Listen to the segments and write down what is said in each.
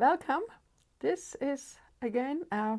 Welcome. This is again a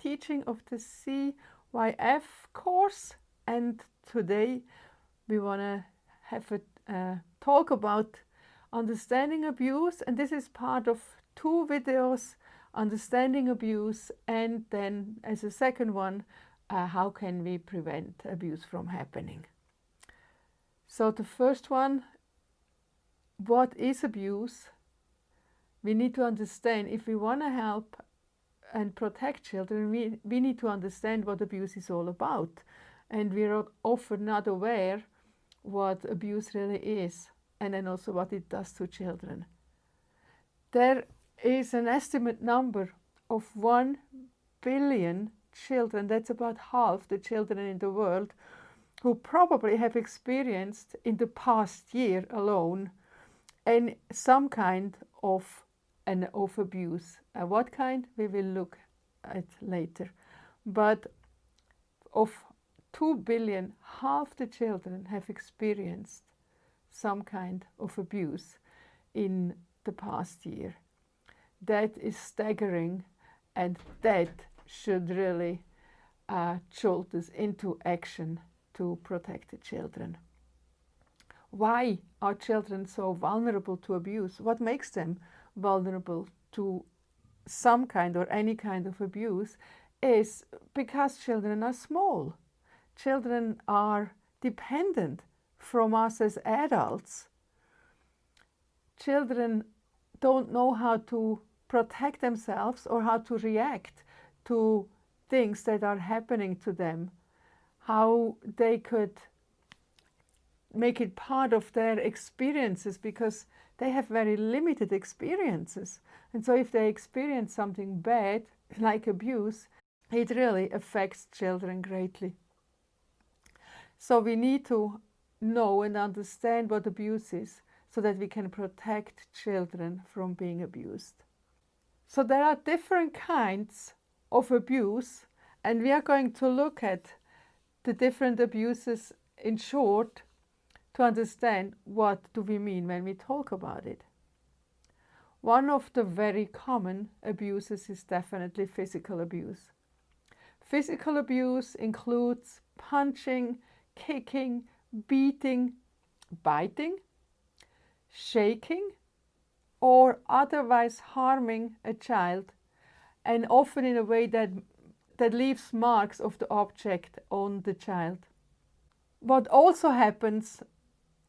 teaching of the CYF course, and today we want to have a talk about understanding abuse, and this is part of two videos, understanding abuse, and then as a second one, how can we prevent abuse from happening. So the first one, what is abuse? We need to understand, if we want to help and protect children, we need to understand what abuse is all about. And we are often not aware what abuse really is, and then also what it does to children. There is an estimate number of 1 billion children, that's about half the children in the world, who probably have experienced in the past year alone and some kind of abuse. What kind, we will look at later. But of 2 billion, half the children have experienced some kind of abuse in the past year. That is staggering, and that should really jolt us into action to protect the children. Why are children so vulnerable to abuse? What makes them vulnerable to some kind or any kind of abuse is because children are small. Children are dependent from us as adults. Children don't know how to protect themselves or how to react to things that are happening to them, how they could make it part of their experiences, because they have very limited experiences. And so if they experience something bad, like abuse, it really affects children greatly. So we need to know and understand what abuse is so that we can protect children from being abused. So there are different kinds of abuse, and we are going to look at the different abuses in short to understand what do we mean when we talk about it. One of the very common abuses is definitely physical abuse. Physical abuse includes punching, kicking, beating, biting, shaking, or otherwise harming a child, and often in a way that leaves marks of the object on the child. What also happens,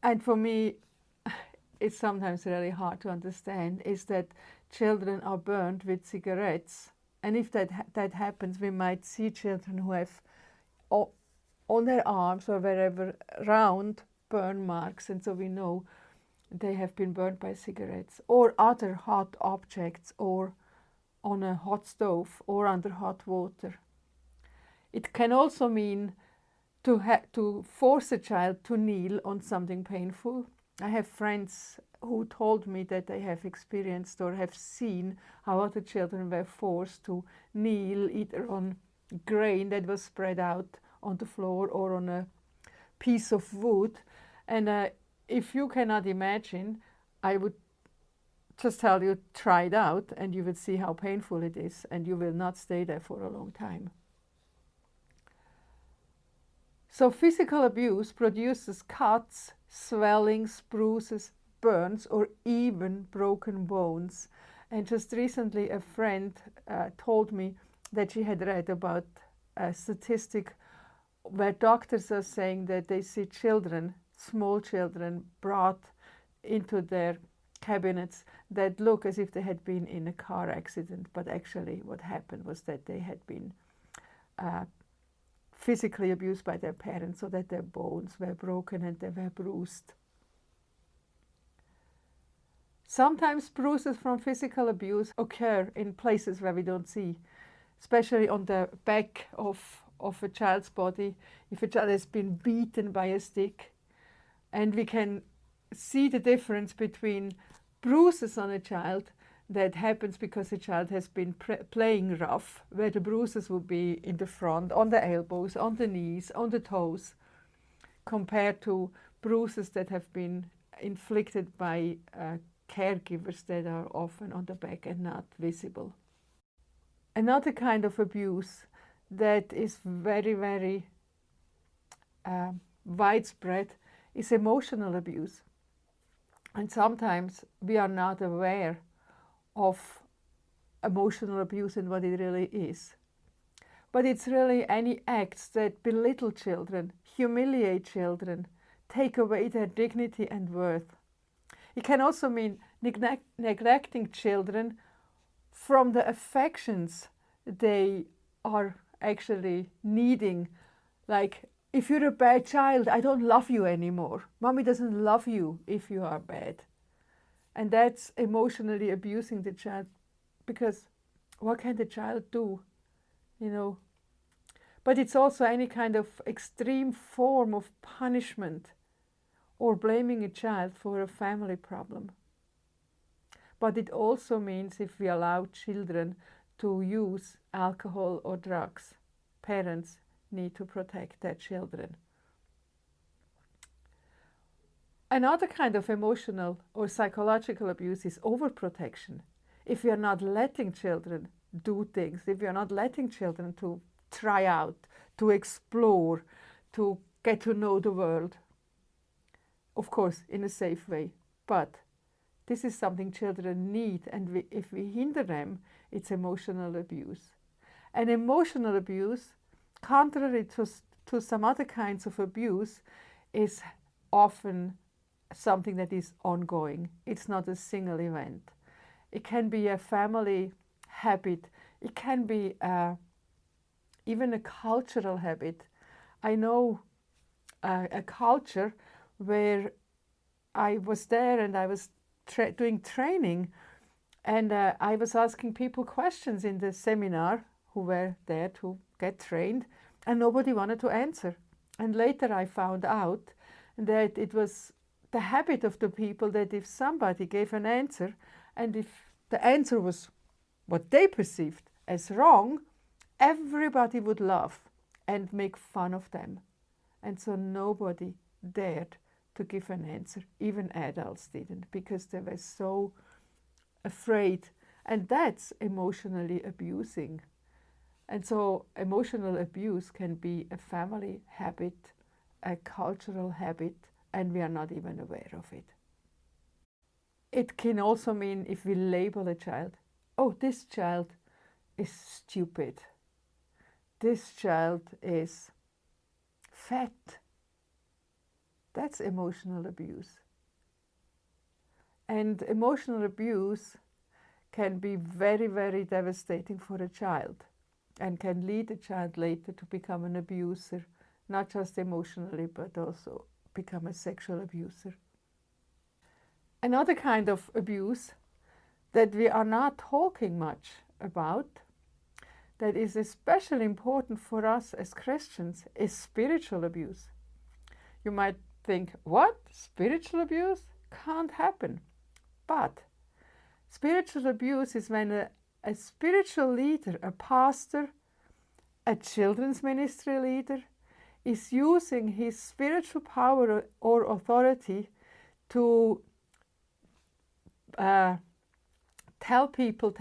and for me it's sometimes really hard to understand, is that children are burned with cigarettes. And if that happens, we might see children who have on their arms or wherever round burn marks, and so we know they have been burned by cigarettes or other hot objects, or on a hot stove or under hot water. It can also mean to force a child to kneel on something painful. I have friends who told me that they have experienced or have seen how other children were forced to kneel either on grain that was spread out on the floor or on a piece of wood. And if you cannot imagine, I would just tell you, try it out, and you will see how painful it is, and you will not stay there for a long time. So physical abuse produces cuts, swellings, bruises, burns, or even broken bones. And just recently a friend told me that she had read about a statistic where doctors are saying that they see children, small children, brought into their cabinets that look as if they had been in a car accident, but actually what happened was that they had been physically abused by their parents, so that their bones were broken and they were bruised. Sometimes bruises from physical abuse occur in places where we don't see, especially on the back of a child's body, if a child has been beaten by a stick. And we can see the difference between bruises on a child that happens because the child has been playing rough, where the bruises would be in the front, on the elbows, on the knees, on the toes, compared to bruises that have been inflicted by caregivers that are often on the back and not visible. Another kind of abuse that is very, very widespread is emotional abuse. And sometimes we are not aware of emotional abuse and what it really is. But it's really any acts that belittle children, humiliate children, take away their dignity and worth. It can also mean neglecting children from the affections they are actually needing. Like, if you're a bad child, I don't love you anymore. Mommy doesn't love you if you are bad. And that's emotionally abusing the child, because what can the child do? You know. But it's also any kind of extreme form of punishment or blaming a child for a family problem. But it also means if we allow children to use alcohol or drugs, parents need to protect their children. Another kind of emotional or psychological abuse is overprotection. If we are not letting children do things, if we are not letting children to try out, to explore, to get to know the world, of course, in a safe way. But this is something children need, and if we hinder them, it's emotional abuse. And emotional abuse, contrary to some other kinds of abuse, is often something that is ongoing. It's not a single event. It can be a family habit. It can be even a cultural habit. I know a culture where I was there and I was doing training, and I was asking people questions in the seminar who were there to get trained, and nobody wanted to answer. And later I found out that it was the habit of the people that if somebody gave an answer, and if the answer was what they perceived as wrong, everybody would laugh and make fun of them. And so nobody dared to give an answer. Even adults didn't, because they were so afraid. And that's emotionally abusing. And so emotional abuse can be a family habit, a cultural habit, and we are not even aware of it. It can also mean if we label a child, oh, this child is stupid. This child is fat. That's emotional abuse. And emotional abuse can be very, very devastating for a child and can lead a child later to become an abuser, not just emotionally, but also become a sexual abuser. Another kind of abuse that we are not talking much about, that is especially important for us as Christians, is spiritual abuse. You might think, what? Spiritual abuse? Can't happen. But spiritual abuse is when a spiritual leader, a pastor, a children's ministry leader, is using his spiritual power or authority to tell people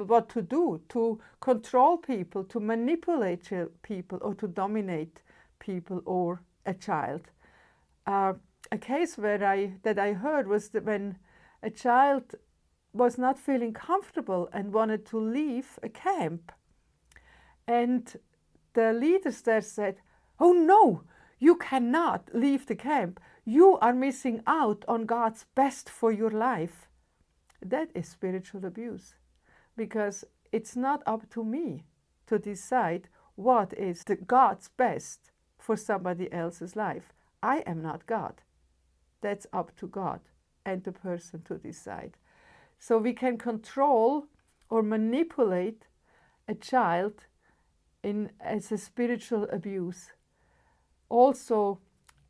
what to do, to control people, to manipulate people, or to dominate people or a child. A case that I heard was that when a child was not feeling comfortable and wanted to leave a camp, and the leaders there said, "Oh no, you cannot leave the camp. You are missing out on God's best for your life." That is spiritual abuse, because it's not up to me to decide what is God's best for somebody else's life. I am not God. That's up to God and the person to decide. So we can control or manipulate a child as a spiritual abuse. Also,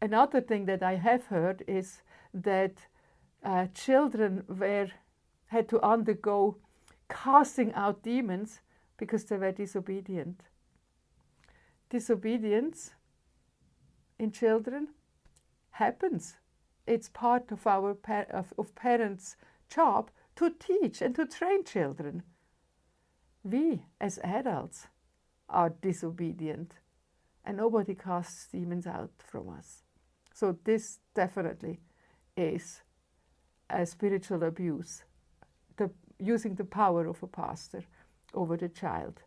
another thing that I have heard is that children had to undergo casting out demons because they were disobedient. Disobedience in children happens. It's part of our of parents' job to teach and to train children. We, as adults, are disobedient, and nobody casts demons out from us. So this definitely is a spiritual abuse, using the power of a pastor over the child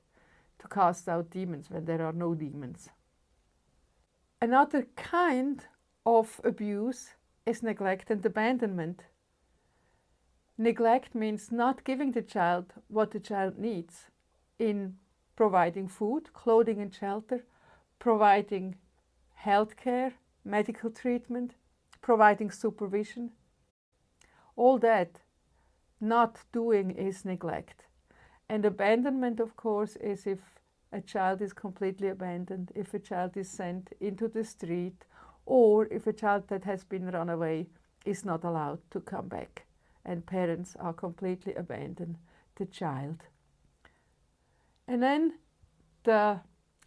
to cast out demons when there are no demons. Another kind of abuse is neglect and abandonment. Neglect means not giving the child what the child needs in providing food, clothing and shelter, providing health care, medical treatment, providing supervision. All that not doing is neglect. And abandonment, of course, is if a child is completely abandoned, if a child is sent into the street, or if a child that has been run away is not allowed to come back, and parents are completely abandoned the child. And then the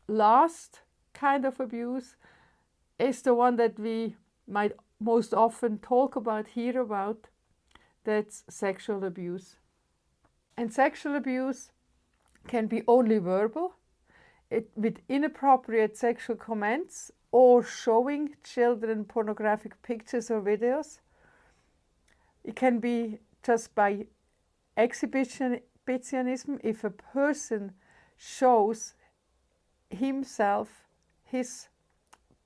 last kind of abuse is the one that we might most often talk about, hear about. That's sexual abuse. And sexual abuse can be only verbal, with inappropriate sexual comments or showing children pornographic pictures or videos. It can be just by exhibitionism, if a person shows himself, his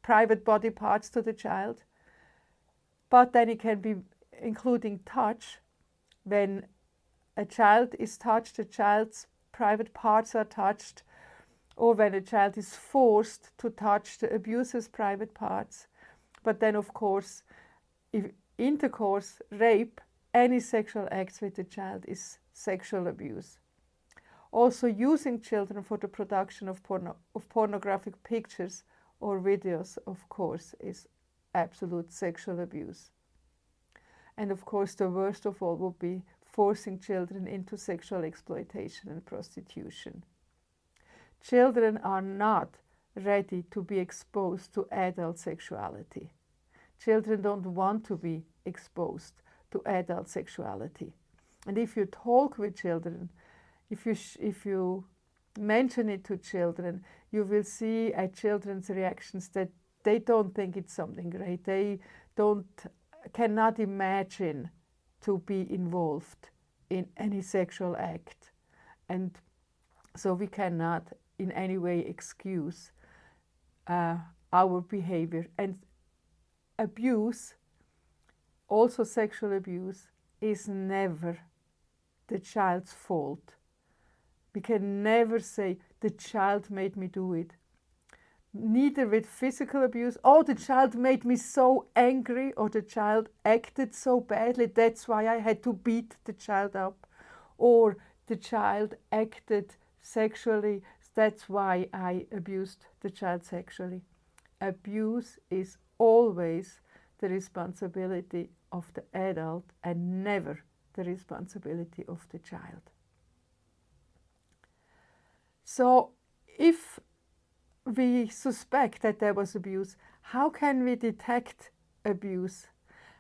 private body parts to the child. But then it can be including touch. When a child is touched, a child's private parts are touched, or when a child is forced to touch the abuser's private parts. But then, of course, if intercourse, rape, any sexual acts with the child is sexual abuse. Also, using children for the production of pornographic pictures or videos, of course, is absolute sexual abuse. And of course, the worst of all would be forcing children into sexual exploitation and prostitution. Children are not ready to be exposed to adult sexuality. Children don't want to be exposed to adult sexuality. And if you talk with children, if you mention it to children, you will see at children's reactions that they don't think it's something great. They cannot imagine to be involved in any sexual act. And so we cannot in any way excuse our behavior. And abuse, also sexual abuse, is never the child's fault. We can never say, the child made me do it. Neither with physical abuse, oh, the child made me so angry, or the child acted so badly, that's why I had to beat the child up, or the child acted sexually, that's why I abused the child sexually. Abuse is always the responsibility of the adult and never the responsibility of the child. So if we suspect that there was abuse, how can we detect abuse?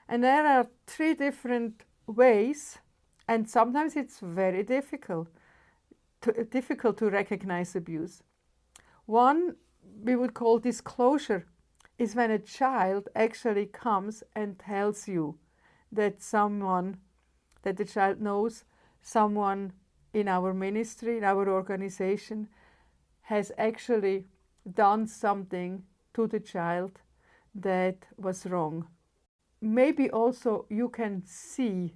And there are 3 different ways, and sometimes it's very difficult to recognize abuse. One we would call disclosure is when a child actually comes and tells you that the child knows someone in our ministry, in our organization, has actually done something to the child that was wrong. Maybe also you can see,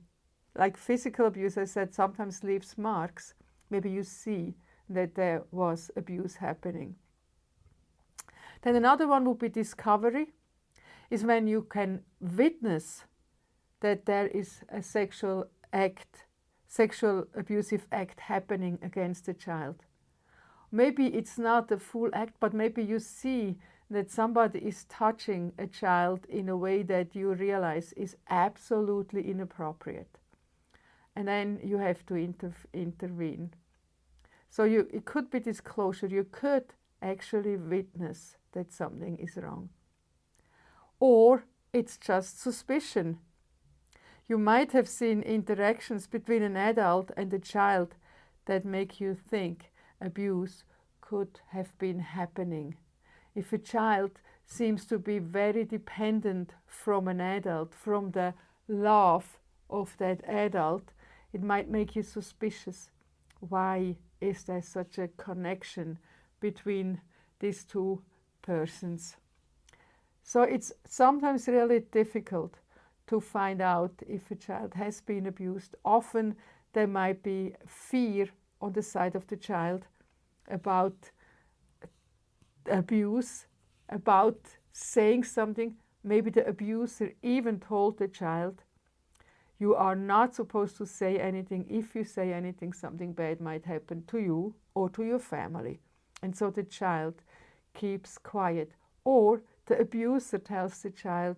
like physical abuse, I said, sometimes leaves marks. Maybe you see that there was abuse happening. Then another one would be discovery, is when you can witness that there is a sexual abusive act happening against the child. Maybe it's not a full act, but maybe you see that somebody is touching a child in a way that you realize is absolutely inappropriate. And then you have to intervene. So it could be disclosure. You could actually witness that something is wrong. Or it's just suspicion. You might have seen interactions between an adult and a child that make you think abuse could have been happening. If a child seems to be very dependent from an adult, from the love of that adult, it might make you suspicious. Why is there such a connection between these two persons? So it's sometimes really difficult to find out if a child has been abused. Often there might be fear on the side of the child about abuse, about saying something. Maybe the abuser even told the child, you are not supposed to say anything. If you say anything, something bad might happen to you or to your family. And so the child keeps quiet. Or the abuser tells the child,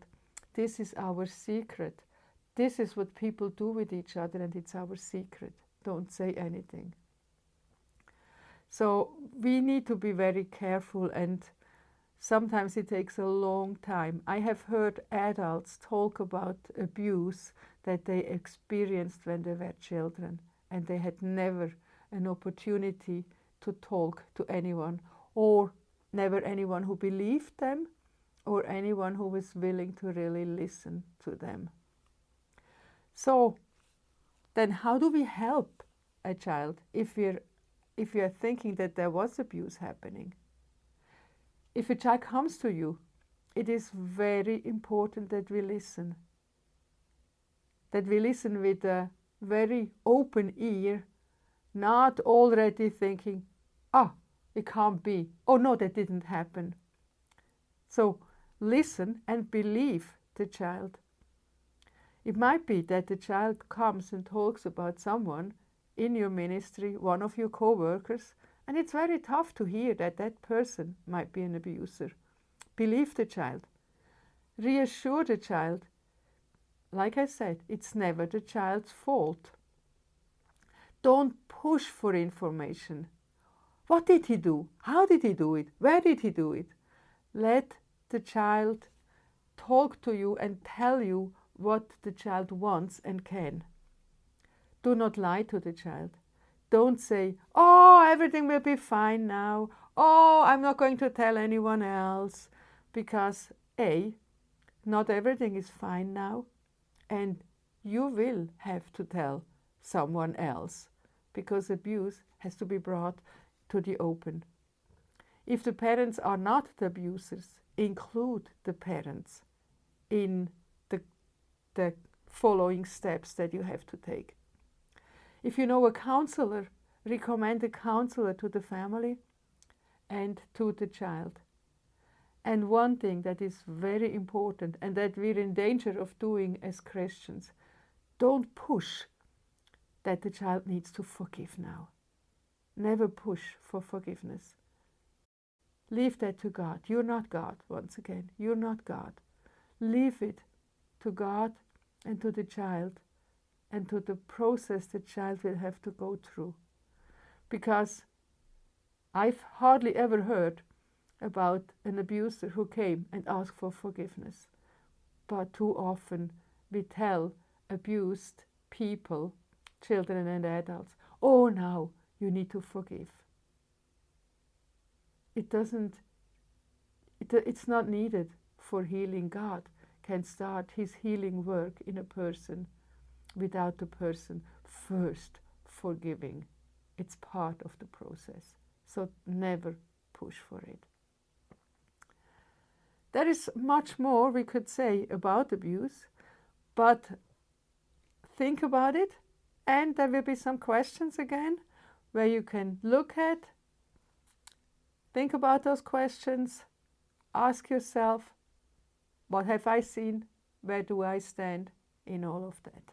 this is our secret. This is what people do with each other and it's our secret. Don't say anything. So we need to be very careful, and sometimes it takes a long time. I have heard adults talk about abuse that they experienced when they were children and they had never an opportunity to talk to anyone, or never anyone who believed them or anyone who was willing to really listen to them. So then how do we help a child if we are thinking that there was abuse happening? If a child comes to you, it is very important that we listen. That we listen with a very open ear, not already thinking, it can't be. Oh no, that didn't happen. So listen and believe the child. It might be that the child comes and talks about someone in your ministry, one of your co-workers, and it's very tough to hear that that person might be an abuser. Believe the child. Reassure the child. Like I said, it's never the child's fault. Don't push for information. What did he do? How did he do it? Where did he do it? Let the child talk to you and tell you what the child wants and can. Do not lie to the child. Don't say, oh, everything will be fine now. Oh, I'm not going to tell anyone else. Because A, not everything is fine now. And you will have to tell someone else. Because abuse has to be brought to the open. If the parents are not the abusers, include the parents in the following steps that you have to take. If you know a counselor, recommend a counselor to the family and to the child. And one thing that is very important and that we're in danger of doing as Christians, don't push that the child needs to forgive now. Never push for forgiveness. Leave that to God. You're not God, once again. You're not God. Leave it to God and to the child and to the process the child will have to go through. Because I've hardly ever heard about an abuser who came and asked for forgiveness. But too often we tell abused people, children and adults, oh, now you need to forgive. It's not needed for healing. God can start his healing work in a person without the person first forgiving. It's part of the process. So never push for it. There is much more we could say about abuse, but think about it, and there will be some questions again where you can look at, think about those questions, ask yourself, what have I seen? Where do I stand in all of that?